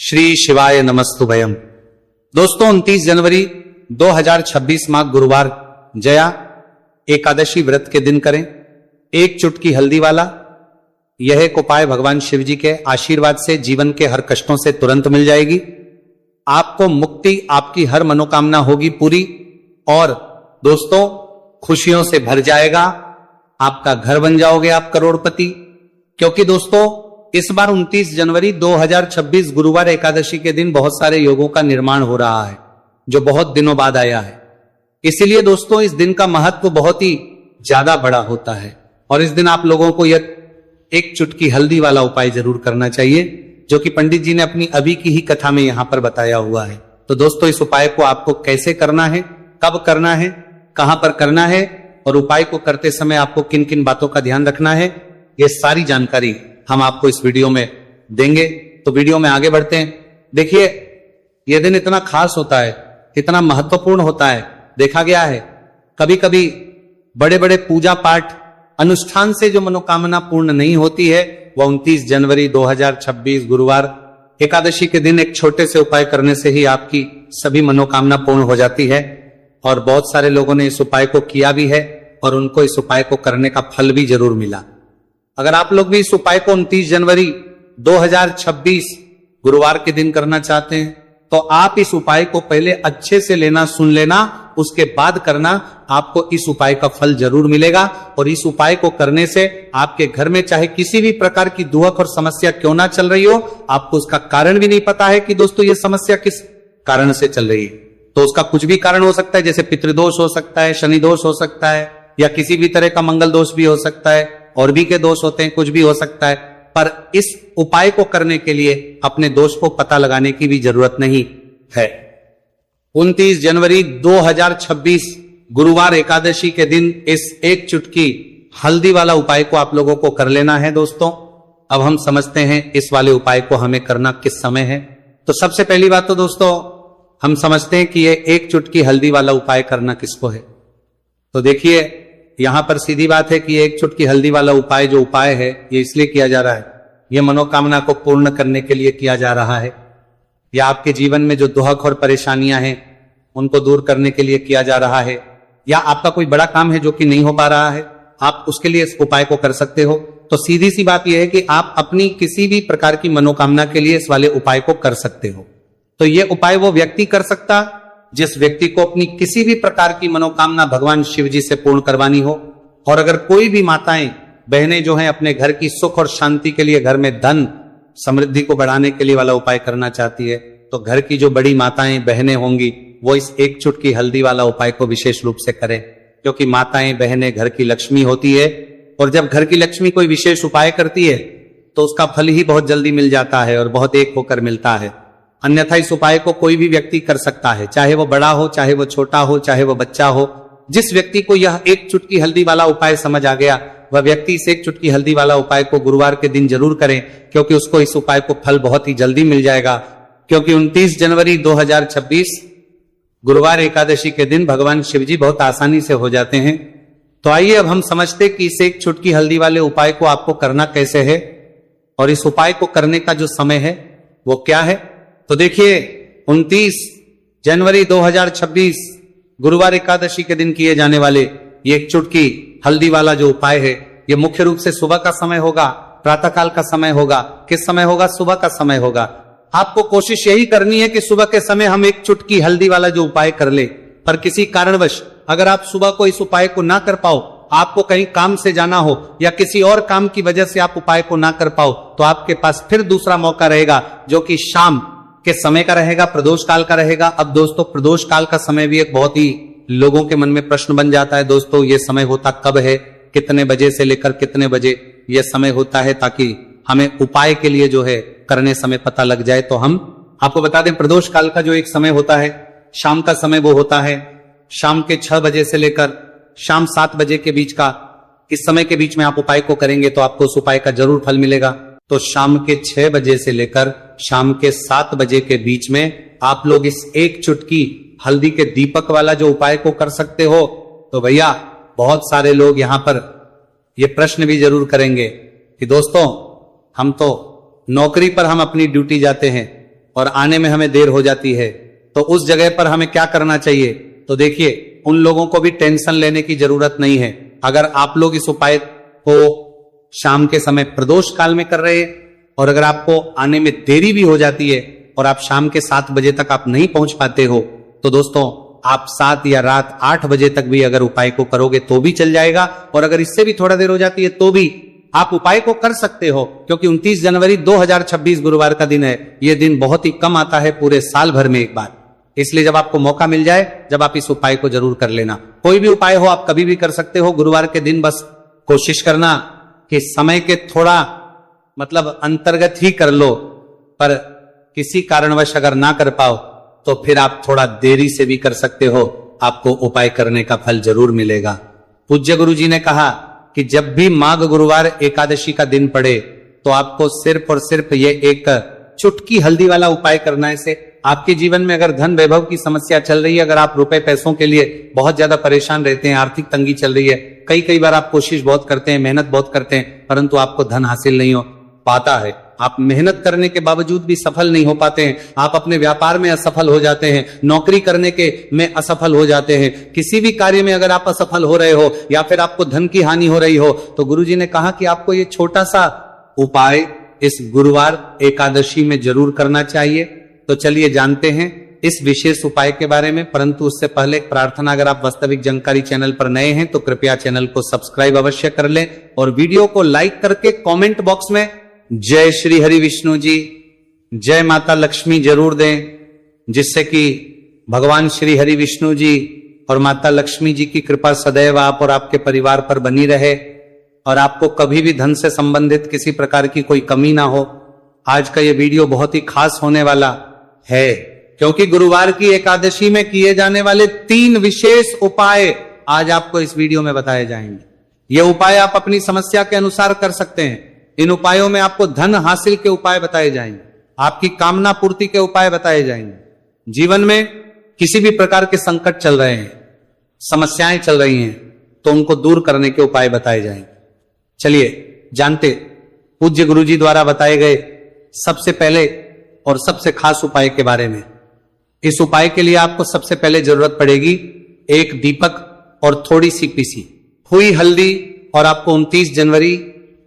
श्री शिवाय नमस्तुभयम। दोस्तों 29 जनवरी 2026 माह गुरुवार जया एकादशी व्रत के दिन करें एक चुटकी हल्दी वाला। यह एक उपाय भगवान शिव जी के आशीर्वाद से जीवन के हर कष्टों से तुरंत मिल जाएगी। आपको मुक्ति, आपकी हर मनोकामना होगी पूरी और दोस्तों खुशियों से भर जाएगा। आपका घर बन जाओगे आप करोड़पति। क्योंकि दोस्तों इस बार 29 जनवरी 2026 गुरुवार एकादशी के दिन बहुत सारे योगों का निर्माण हो रहा है जो बहुत दिनों बाद आया है। इसीलिए दोस्तों इस दिन का महत्व बहुत ही ज्यादा बड़ा होता है और इस दिन आप लोगों को यह एक चुटकी हल्दी वाला उपाय जरूर करना चाहिए जो कि पंडित जी ने अपनी अभी की ही कथा में यहां पर बताया हुआ है। तो दोस्तों इस उपाय को आपको कैसे करना है, कब करना है, कहां पर करना है और उपाय को करते समय आपको किन किन बातों का ध्यान रखना है, यह सारी जानकारी हम आपको इस वीडियो में देंगे। तो वीडियो में आगे बढ़ते हैं। देखिए यह दिन इतना खास होता है, इतना महत्वपूर्ण होता है। देखा गया है कभी कभी बड़े बड़े पूजा पाठ अनुष्ठान से जो मनोकामना पूर्ण नहीं होती है वह 29 जनवरी 2026 गुरुवार एकादशी के दिन एक छोटे से उपाय करने से ही आपकी सभी मनोकामना पूर्ण हो जाती है। और बहुत सारे लोगों ने इस उपाय को किया भी है और उनको इस उपाय को करने का फल भी जरूर मिला। अगर आप लोग भी इस उपाय को 29 जनवरी 2026 गुरुवार के दिन करना चाहते हैं तो आप इस उपाय को पहले अच्छे से लेना, सुन लेना, उसके बाद करना। आपको इस उपाय का फल जरूर मिलेगा और इस उपाय को करने से आपके घर में चाहे किसी भी प्रकार की दुख और समस्या क्यों ना चल रही हो, आपको उसका कारण भी नहीं पता है कि दोस्तों ये समस्या किस कारण से चल रही है। तो उसका कुछ भी कारण हो सकता है, जैसे पितृदोष हो सकता है, शनि दोष हो सकता है या किसी भी तरह का मंगल दोष भी हो सकता है और भी के दोष होते हैं, कुछ भी हो सकता है। पर इस उपाय को करने के लिए अपने दोष को पता लगाने की भी जरूरत नहीं है। 29 जनवरी 2026 गुरुवार एकादशी के दिन इस एक चुटकी हल्दी वाला उपाय को आप लोगों को कर लेना है। दोस्तों अब हम समझते हैं इस वाले उपाय को हमें करना किस समय है। तो सबसे पहली बात तो दोस्तों हम समझते हैं कि ये एक चुटकी हल्दी वाला उपाय करना किसको है। तो देखिए यहां पर सीधी बात है कि एक चुटकी हल्दी वाला उपाय जो उपाय है ये इसलिए किया जा रहा है, ये मनोकामना को पूर्ण करने के लिए किया जा रहा है या आपके जीवन में जो दुख और परेशानियां हैं उनको दूर करने के लिए किया जा रहा है या आपका कोई बड़ा काम है जो कि नहीं हो पा रहा है, आप उसके लिए इस उपाय को कर सकते हो। तो सीधी सी बात यह है कि आप अपनी किसी भी प्रकार की मनोकामना के लिए इस वाले उपाय को कर सकते हो। तो ये उपाय वो व्यक्ति कर सकता जिस व्यक्ति को अपनी किसी भी प्रकार की मनोकामना भगवान शिव जी से पूर्ण करवानी हो। और अगर कोई भी माताएं बहनें जो हैं अपने घर की सुख और शांति के लिए, घर में धन समृद्धि को बढ़ाने के लिए वाला उपाय करना चाहती है तो घर की जो बड़ी माताएं बहनें होंगी वो इस एक चुटकी हल्दी वाला उपाय को विशेष रूप से करें। क्योंकि माताएं बहनें घर की लक्ष्मी होती है और जब घर की लक्ष्मी कोई विशेष उपाय करती है तो उसका फल ही बहुत जल्दी मिल जाता है और बहुत एक होकर मिलता है। अन्यथा इस उपाय को कोई भी व्यक्ति कर सकता है, चाहे वो बड़ा हो, चाहे वो छोटा हो, चाहे वो बच्चा हो। जिस व्यक्ति को यह एक चुटकी हल्दी वाला उपाय समझ आ गया वह व्यक्ति इस एक चुटकी हल्दी वाला उपाय को गुरुवार के दिन जरूर करें क्योंकि उसको इस उपाय को फल बहुत ही जल्दी मिल जाएगा। क्योंकि 29 जनवरी 2026 गुरुवार एकादशी के दिन भगवान शिव जी बहुत आसानी से हो जाते हैं। तो आइए अब हम समझते कि इस एक चुटकी हल्दी वाले उपाय को आपको करना कैसे है और इस उपाय को करने का जो समय है वो क्या है। तो देखिए 29 जनवरी 2026 गुरुवार एकादशी के दिन किए जाने वाले ये एक चुटकी हल्दी वाला जो उपाय है ये मुख्य रूप से सुबह का समय होगा, प्रातः काल का समय होगा। किस समय होगा? सुबह का समय होगा। आपको कोशिश यही करनी है कि सुबह के समय हम एक चुटकी हल्दी वाला जो उपाय कर ले। पर किसी कारणवश अगर आप सुबह को इस उपाय को ना कर पाओ, आपको कहीं काम से जाना हो या किसी और काम की वजह से आप उपाय को ना कर पाओ तो आपके पास फिर दूसरा मौका रहेगा जो कि शाम के समय का रहेगा, प्रदोष काल का रहेगा। अब दोस्तों प्रदोष काल का समय भी एक बहुत ही लोगों के मन में प्रश्न बन जाता है। दोस्तों ये समय होता कब है, कितने बजे से लेकर कितने बजे यह समय होता है, ताकि हमें उपाय के लिए जो है करने समय पता लग जाए। तो हम आपको बता दें प्रदोष काल का जो एक समय होता है शाम का समय वो होता है शाम के 6 बजे से लेकर शाम 7 बजे के बीच का। इस समय के बीच में आप उपाय को करेंगे तो आपको उस उपाय का जरूर फल मिलेगा। तो शाम के 6 बजे से लेकर शाम के 7 बजे के बीच में आप लोग इस एक चुटकी हल्दी के दीपक वाला जो उपाय को कर सकते हो। तो भैया बहुत सारे लोग यहां पर ये प्रश्न भी जरूर करेंगे कि दोस्तों हम तो नौकरी पर हम अपनी ड्यूटी जाते हैं और आने में हमें देर हो जाती है, तो उस जगह पर हमें क्या करना चाहिए? तो देखिए, उन लोगों को भी टेंशन लेने की जरूरत नहीं है। अगर आप लोग इस उपाय को शाम के समय प्रदोष काल में कर रहे हैं और अगर आपको आने में देरी भी हो जाती है और आप शाम के 7 बजे तक आप नहीं पहुंच पाते हो, तो दोस्तों आप 7 या रात 8 बजे तक भी अगर उपाय को करोगे तो भी चल जाएगा। और अगर इससे भी थोड़ा देर हो जाती है तो भी आप उपाय को कर सकते हो, क्योंकि 29 जनवरी 2026 गुरुवार का दिन है। यह दिन बहुत ही कम आता है पूरे साल भर में एक बार, इसलिए जब आपको मौका मिल जाए, जब आप इस उपाय को जरूर कर लेना। कोई भी उपाय हो आप कभी भी कर सकते हो। गुरुवार के दिन बस कोशिश करना कि समय के थोड़ा मतलब अंतर्गत ही कर लो, पर किसी कारणवश अगर ना कर पाओ तो फिर आप थोड़ा देरी से भी कर सकते हो, आपको उपाय करने का फल जरूर मिलेगा। पूज्य गुरु जी ने कहा कि जब भी माघ गुरुवार एकादशी का दिन पड़े तो आपको सिर्फ और सिर्फ ये एक चुटकी हल्दी वाला उपाय करना है। इसे आपके जीवन में अगर धन वैभव की समस्या चल रही है, अगर आप रुपए पैसों के लिए बहुत ज्यादा परेशान रहते हैं, आर्थिक तंगी चल रही है, कई बार आप कोशिश बहुत करते हैं, मेहनत बहुत करते हैं, परंतु आपको धन हासिल नहीं हो पाता है, आप मेहनत करने के बावजूद भी सफल नहीं हो पाते हैं, आप अपने व्यापार में असफल हो जाते हैं, नौकरी करने के में असफल हो जाते हैं, किसी भी कार्य में अगर आप असफल हो रहे हो या फिर आपको धन की हानि हो रही हो, तो गुरुजी ने कहा कि आपको ये छोटा सा उपाय इस गुरुवार एकादशी में जरूर करना चाहिए। तो चलिए जानते हैं इस विशेष उपाय के बारे में, परंतु उससे पहले एक प्रार्थना, अगर आप वास्तविक जानकारी चैनल पर नए हैं तो कृपया चैनल को सब्सक्राइब अवश्य कर लें और वीडियो को लाइक करके कमेंट बॉक्स में जय श्री हरि विष्णु जी, जय माता लक्ष्मी जरूर दें, जिससे कि भगवान श्री हरि विष्णु जी और माता लक्ष्मी जी की कृपा सदैव आप और आपके परिवार पर बनी रहे और आपको कभी भी धन से संबंधित किसी प्रकार की कोई कमी ना हो। आज का ये वीडियो बहुत ही खास होने वाला है, क्योंकि गुरुवार की एकादशी में किए जाने वाले 3 विशेष उपाय आज आपको इस वीडियो में बताए जाएंगे। ये उपाय आप अपनी समस्या के अनुसार कर सकते हैं। इन उपायों में आपको धन हासिल के उपाय बताए जाएंगे, आपकी कामना पूर्ति के उपाय बताए जाएंगे। जीवन में किसी भी प्रकार के संकट चल रहे हैं, समस्याएं चल रही हैं, तो उनको दूर करने के उपाय बताए जाएंगे। चलिए जानते पूज्य गुरु जी द्वारा बताए गए सबसे पहले और सबसे खास उपाय के बारे में। इस उपाय के लिए आपको सबसे पहले जरूरत पड़ेगी एक दीपक और थोड़ी सी पीसी हुई हल्दी, और आपको 29 जनवरी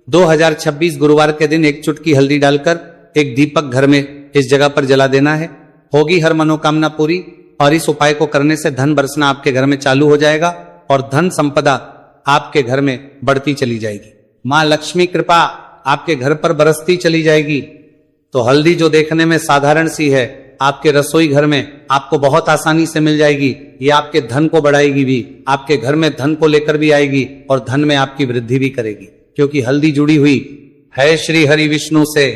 2026 गुरुवार के दिन एक चुटकी हल्दी डालकर एक दीपक घर में इस जगह पर जला देना है। होगी हर मनोकामना पूरी, और इस उपाय को करने से धन बरसना आपके घर में चालू हो जाएगा और धन संपदा आपके घर में बढ़ती चली जाएगी। मां लक्ष्मी कृपा आपके घर पर बरसती चली जाएगी। तो हल्दी जो देखने में साधारण सी है, आपके रसोई घर में आपको बहुत आसानी से मिल जाएगी। ये आपके धन को बढ़ाएगी भी, आपके घर में धन को लेकर भी आएगी और धन में आपकी वृद्धि भी करेगी, क्योंकि हल्दी जुड़ी हुई है श्री हरि विष्णु से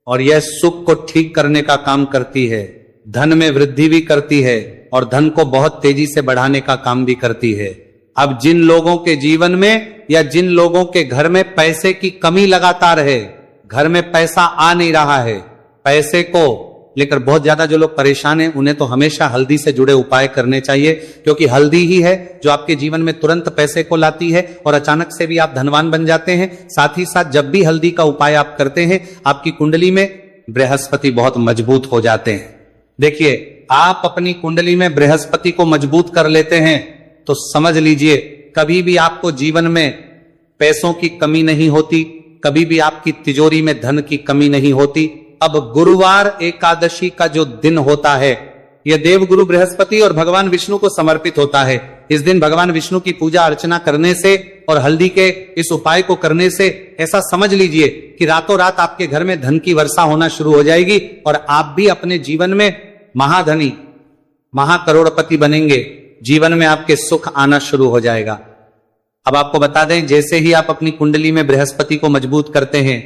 और यह सुख को ठीक करने का काम करती है, धन में वृद्धि भी करती है और धन को बहुत तेजी से बढ़ाने का काम भी करती है। अब जिन लोगों के जीवन में या जिन लोगों के घर में पैसे की कमी लगातार है, घर में पैसा आ नहीं रहा है, पैसे को लेकर बहुत ज्यादा जो लोग परेशान हैं, उन्हें तो हमेशा हल्दी से जुड़े उपाय करने चाहिए, क्योंकि हल्दी ही है जो आपके जीवन में तुरंत पैसे को लाती है और अचानक से भी आप धनवान बन जाते हैं। साथ ही साथ जब भी हल्दी का उपाय आप करते हैं, आपकी कुंडली में बृहस्पति बहुत मजबूत हो जाते हैं। देखिए, आप अपनी कुंडली में बृहस्पति को मजबूत कर लेते हैं तो समझ लीजिए कभी भी आपको जीवन में पैसों की कमी नहीं होती, कभी भी आपकी तिजोरी में धन की कमी नहीं होती। अब गुरुवार एकादशी का जो दिन होता है, यह देवगुरु बृहस्पति और भगवान विष्णु को समर्पित होता है। इस दिन भगवान विष्णु की पूजा अर्चना करने से और हल्दी के इस उपाय को करने से ऐसा समझ लीजिए कि रातों रात आपके घर में धन की वर्षा होना शुरू हो जाएगी और आप भी अपने जीवन में महाधनी, महाकरोड़पति बनेंगे। जीवन में आपके सुख आना शुरू हो जाएगा। अब आपको बता दें, जैसे ही आप अपनी कुंडली में बृहस्पति को मजबूत करते हैं,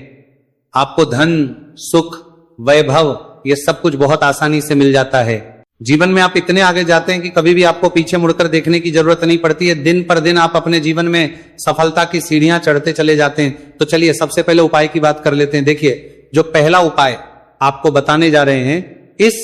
आपको धन, सुख, वैभव ये सब कुछ बहुत आसानी से मिल जाता है। जीवन में आप इतने आगे जाते हैं कि कभी भी आपको पीछे मुड़कर देखने की जरूरत नहीं पड़ती है। दिन पर दिन आप अपने जीवन में सफलता की सीढ़ियां चढ़ते चले जाते हैं। तो चलिए सबसे पहले उपाय की बात कर लेते हैं। देखिए, जो पहला उपाय आपको बताने जा रहे हैं, इस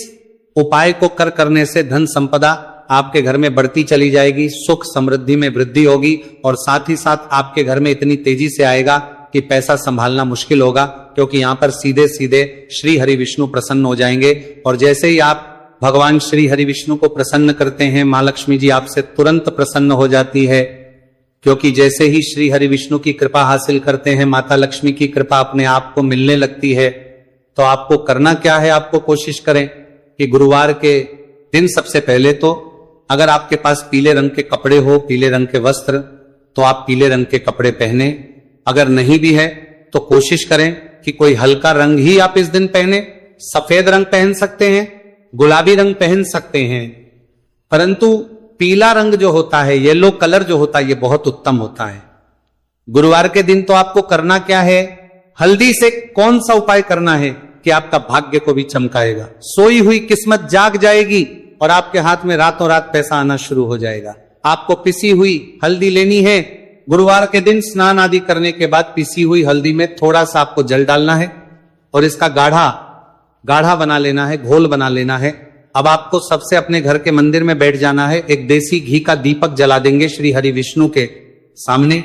उपाय को करने से धन संपदा आपके घर में बढ़ती चली जाएगी, सुख समृद्धि में वृद्धि होगी और साथ ही साथ आपके घर में इतनी तेजी से आएगा कि पैसा संभालना मुश्किल होगा। क्योंकि यहां पर सीधे सीधे श्री हरि विष्णु प्रसन्न हो जाएंगे। और जैसे ही आप भगवान श्री हरि विष्णु को प्रसन्न करते हैं, मां लक्ष्मी जी आपसे तुरंत प्रसन्न हो जाती है, क्योंकि जैसे ही श्री हरि विष्णु की कृपा हासिल करते हैं, माता लक्ष्मी की कृपा अपने आप को मिलने लगती है। तो आपको करना क्या है, आपको कोशिश करें कि गुरुवार के दिन सबसे पहले तो अगर आपके पास पीले रंग के कपड़े हो, पीले रंग के वस्त्र, तो आप पीले रंग के कपड़े पहने। अगर नहीं भी है तो कोशिश करें कि कोई हल्का रंग ही आप इस दिन पहने। सफेद रंग पहन सकते हैं, गुलाबी रंग पहन सकते हैं, परंतु पीला रंग जो होता है, येलो कलर जो होता है, ये बहुत उत्तम होता है। गुरुवार के दिन तो आपको करना क्या है, हल्दी से कौन सा उपाय करना है कि आपका भाग्य को भी चमकाएगा। सोई हुई किस्मत जाग जाएगी और आपके हाथ में रातों रात पैसा आना शुरू हो जाएगा। आपको पिसी हुई हल्दी लेनी है। गुरुवार के दिन स्नान आदि करने के बाद पिसी हुई हल्दी में थोड़ा सा आपको जल डालना है और इसका गाढ़ा बना लेना है, घोल बना लेना है। अब आपको सबसे अपने घर के मंदिर में बैठ जाना है, एक देसी घी का दीपक जला देंगे श्री हरि विष्णु के सामने,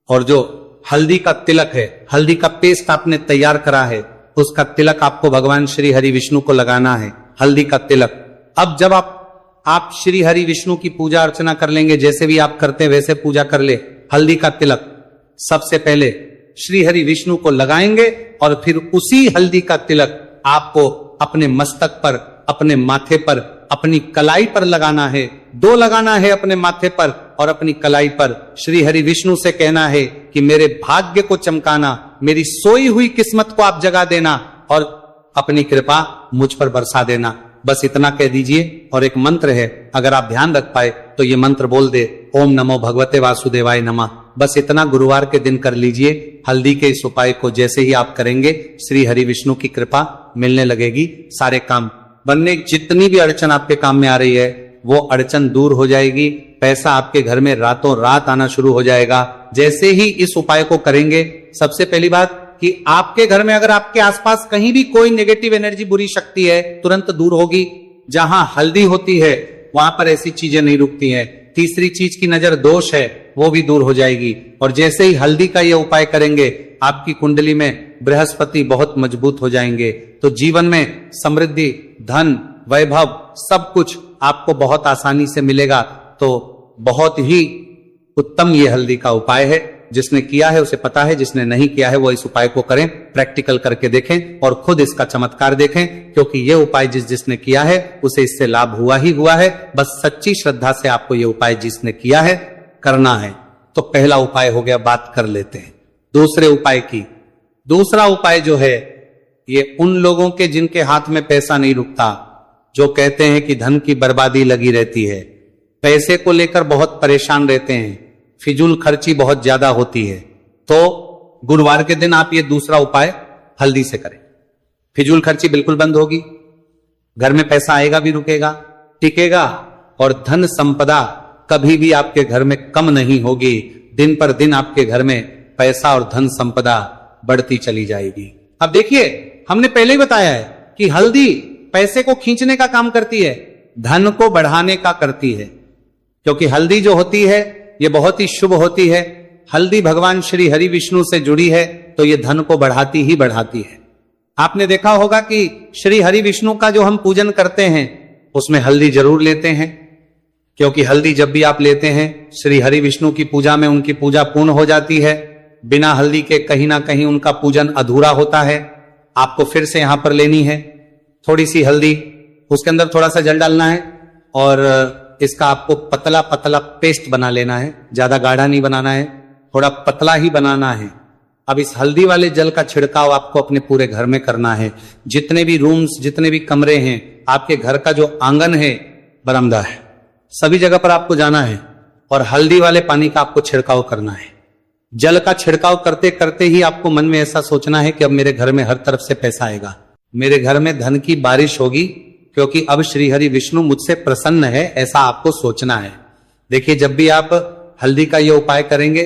और जो हल्दी का तिलक है, हल्दी का पेस्ट आपने तैयार करा है, उसका तिलक आपको भगवान श्री हरि विष्णु को लगाना है, हल्दी का तिलक। अब जब आप श्री हरि विष्णु की पूजा अर्चना कर लेंगे, जैसे भी आप करते हैं वैसे पूजा कर ले। हल्दी का तिलक सबसे पहले श्री हरि विष्णु को लगाएंगे और फिर उसी हल्दी का तिलक आपको अपने मस्तक पर, अपने माथे पर, अपनी कलाई पर लगाना है। 2 लगाना है अपने माथे पर और अपनी कलाई पर। श्री हरि विष्णु से कहना है कि मेरे भाग्य को चमकाना, मेरी सोई हुई किस्मत को आप जगा देना और अपनी कृपा मुझ पर बरसा देना। बस इतना कह दीजिए। और एक मंत्र है, अगर आप ध्यान रख पाए तो ये मंत्र बोल दे, ओम नमो भगवते वासुदेवाय नमः। बस इतना गुरुवार के दिन कर लीजिए। हल्दी के इस उपाय को जैसे ही आप करेंगे, श्री हरि विष्णु की कृपा मिलने लगेगी, सारे काम बनने, जितनी भी अड़चन आपके काम में आ रही है वो अड़चन दूर हो जाएगी। पैसा आपके घर में रातों रात आना शुरू हो जाएगा। जैसे ही इस उपाय को करेंगे, सबसे पहली बात कि आपके घर में अगर आपके आसपास कहीं भी कोई नेगेटिव एनर्जी, बुरी शक्ति है, तुरंत दूर होगी। जहां हल्दी होती है वहां पर ऐसी चीजें नहीं रुकती हैं। तीसरी चीज की नजर दोष है, वो भी दूर हो जाएगी। और जैसे ही हल्दी का ये उपाय करेंगे, आपकी कुंडली में बृहस्पति बहुत मजबूत हो जाएंगे। तो जीवन में समृद्धि, धन, वैभव, सब कुछ आपको बहुत आसानी से मिलेगा। तो बहुत ही उत्तम ये हल्दी का उपाय है। जिसने किया है उसे पता है, जिसने नहीं किया है वो इस उपाय को करें, प्रैक्टिकल करके देखें और खुद इसका चमत्कार देखें, क्योंकि ये उपाय जिसने किया है उसे इससे लाभ हुआ ही हुआ है। बस सच्ची श्रद्धा से आपको ये उपाय जिसने किया है करना है। तो पहला उपाय हो गया, बात कर लेते हैं दूसरे उपाय की। दूसरा उपाय जो है, ये उन लोगों के जिनके हाथ में पैसा नहीं रुकता, जो कहते हैं कि धन की बर्बादी लगी रहती है, पैसे को लेकर बहुत परेशान रहते हैं, फिजूल खर्ची बहुत ज्यादा होती है। तो गुरुवार के दिन आप ये दूसरा उपाय हल्दी से करें। फिजूल खर्ची बिल्कुल बंद होगी, घर में पैसा आएगा भी, रुकेगा, टिकेगा, और धन संपदा कभी भी आपके घर में कम नहीं होगी। दिन पर दिन आपके घर में पैसा और धन संपदा बढ़ती चली जाएगी। अब देखिए, हमने पहले ही बताया है कि हल्दी पैसे को खींचने का काम करती है, धन को बढ़ाने का करती है। क्योंकि हल्दी जो होती है ये बहुत ही शुभ होती है। हल्दी भगवान श्री हरि विष्णु से जुड़ी है, तो ये धन को बढ़ाती ही बढ़ाती है। आपने देखा होगा कि श्री हरि विष्णु का जो हम पूजन करते हैं उसमें हल्दी जरूर लेते हैं, क्योंकि हल्दी जब भी आप लेते हैं श्री हरि विष्णु की पूजा में उनकी पूजा पूर्ण हो जाती है। बिना हल्दी के कहीं ना कहीं उनका पूजन अधूरा होता है। आपको फिर से यहां पर लेनी है थोड़ी सी हल्दी, उसके अंदर थोड़ा सा जल डालना है और इसका आपको पतला पतला पेस्ट बना लेना है। ज्यादा गाढ़ा नहीं बनाना है, थोड़ा पतला ही बनाना है। अब इस हल्दी वाले जल का छिड़काव आपको अपने पूरे घर में करना है। जितने भी रूम्स, जितने भी कमरे हैं, आपके घर का जो आंगन है, बरामदा है, सभी जगह पर आपको जाना है और हल्दी वाले पानी का आपको छिड़काव करना है। जल का छिड़काव करते करते ही आपको मन में ऐसा सोचना है कि अब मेरे घर में हर तरफ से पैसा आएगा, मेरे घर में धन की बारिश होगी, क्योंकि अब श्री हरि विष्णु मुझसे प्रसन्न है, ऐसा आपको सोचना है। देखिए, जब भी आप हल्दी का ये उपाय करेंगे,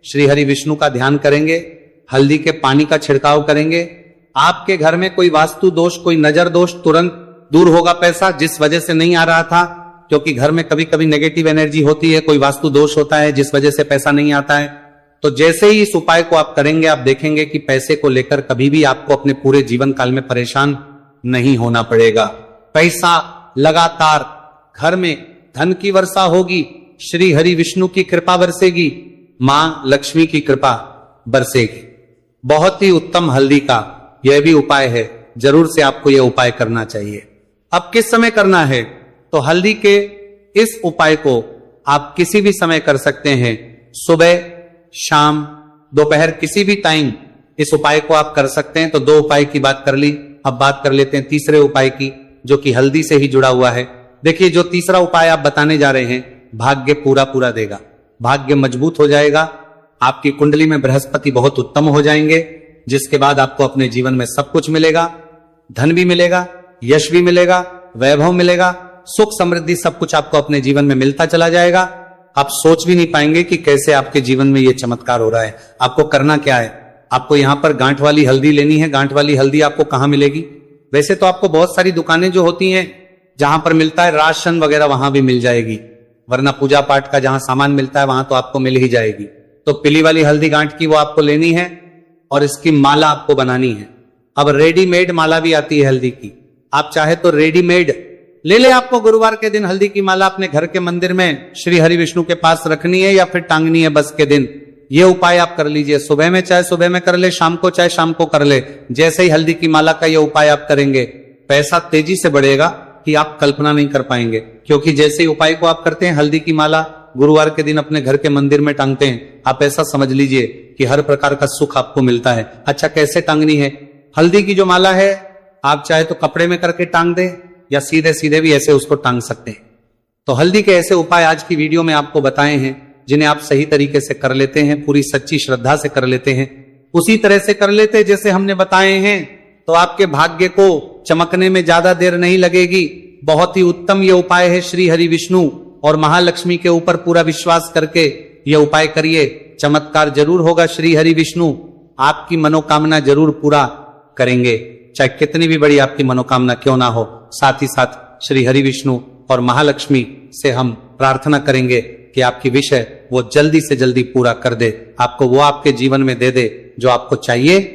श्री हरि विष्णु का ध्यान करेंगे, हल्दी के पानी का छिड़काव करेंगे, आपके घर में कोई वास्तु दोष, कोई नजर दोष तुरंत दूर होगा। पैसा जिस वजह से नहीं आ रहा था, क्योंकि घर में कभी कभी नेगेटिव एनर्जी होती है, कोई वास्तु दोष होता है जिस वजह से पैसा नहीं आता है, तो जैसे ही इस उपाय को आप करेंगे, आप देखेंगे कि पैसे को लेकर कभी भी आपको अपने पूरे जीवन काल में परेशान नहीं होना पड़ेगा। पैसा लगातार घर में धन की वर्षा होगी, श्री हरि विष्णु की कृपा बरसेगी, मां लक्ष्मी की कृपा बरसेगी। बहुत ही उत्तम हल्दी का यह भी उपाय है, जरूर से आपको यह उपाय करना चाहिए। अब किस समय करना है? तो हल्दी के इस उपाय को आप किसी भी समय कर सकते हैं, सुबह, शाम, दोपहर, किसी भी टाइम इस उपाय को आप कर सकते हैं। तो दो उपाय की बात कर ली, अब बात कर लेते हैं तीसरे उपाय की, जो कि हल्दी से ही जुड़ा हुआ है। देखिए, जो तीसरा उपाय आप बताने जा रहे हैं, भाग्य पूरा देगा, भाग्य मजबूत हो जाएगा, आपकी कुंडली में बृहस्पति बहुत उत्तम हो जाएंगे, जिसके बाद आपको अपने जीवन में सब कुछ मिलेगा, धन भी मिलेगा, यश भी मिलेगा, वैभव मिलेगा, सुख समृद्धि सब कुछ आपको अपने जीवन में मिलता चला जाएगा। आप सोच भी नहीं पाएंगे कि कैसे आपके जीवन में यह चमत्कार हो रहा है। आपको करना क्या है? आपको यहां पर गांठ वाली हल्दी लेनी है। गांठ वाली हल्दी आपको कहां मिलेगी? वैसे तो आपको बहुत सारी दुकानें जो होती हैं जहां पर मिलता है राशन वगैरह, वहां भी मिल जाएगी, वरना पूजा पाठ का जहां सामान मिलता है वहां तो आपको मिल ही जाएगी। तो पीली वाली हल्दी गांठ की वो आपको लेनी है और इसकी माला आपको बनानी है। अब रेडीमेड माला भी आती है हल्दी की, आप चाहे तो रेडीमेड ले ले। आपको गुरुवार के दिन हल्दी की माला अपने घर के मंदिर में श्री हरि विष्णु के पास रखनी है या फिर टांगनी है बस के दिन। ये उपाय आप कर लीजिए, सुबह में चाहे सुबह में कर ले, शाम को चाहे शाम को कर ले। जैसे ही हल्दी की माला का ये उपाय आप करेंगे, पैसा तेजी से बढ़ेगा कि आप कल्पना नहीं कर पाएंगे। क्योंकि जैसे ही उपाय को आप करते हैं, हल्दी की माला गुरुवार के दिन अपने घर के मंदिर में टांगते हैं, आप ऐसा समझ लीजिए कि हर प्रकार का सुख आपको मिलता है। अच्छा, कैसे टांगनी है? हल्दी की जो माला है, आप चाहे तो कपड़े में करके टांग दें या सीधे सीधे भी ऐसे उसको टांग सकते हैं। तो हल्दी के ऐसे उपाय आज की वीडियो में आपको बताए हैं, जिन्हें आप सही तरीके से कर लेते हैं, पूरी सच्ची श्रद्धा से कर लेते हैं, उसी तरह से कर लेते जैसे हमने बताए हैं, तो आपके भाग्य को चमकने में ज्यादा देर नहीं लगेगी। बहुत ही उत्तम ये उपाय है। श्री हरि विष्णु और महालक्ष्मी के ऊपर पूरा विश्वास करके ये उपाय करिए, चमत्कार जरूर होगा। श्री हरि विष्णु आपकी मनोकामना जरूर पूरा करेंगे, चाहे कितनी भी बड़ी आपकी मनोकामना क्यों ना हो। साथ ही साथ श्री हरि विष्णु और महालक्ष्मी से हम प्रार्थना करेंगे कि आपकी विषय वो जल्दी से जल्दी पूरा कर दे, आपको वो आपके जीवन में दे दे जो आपको चाहिए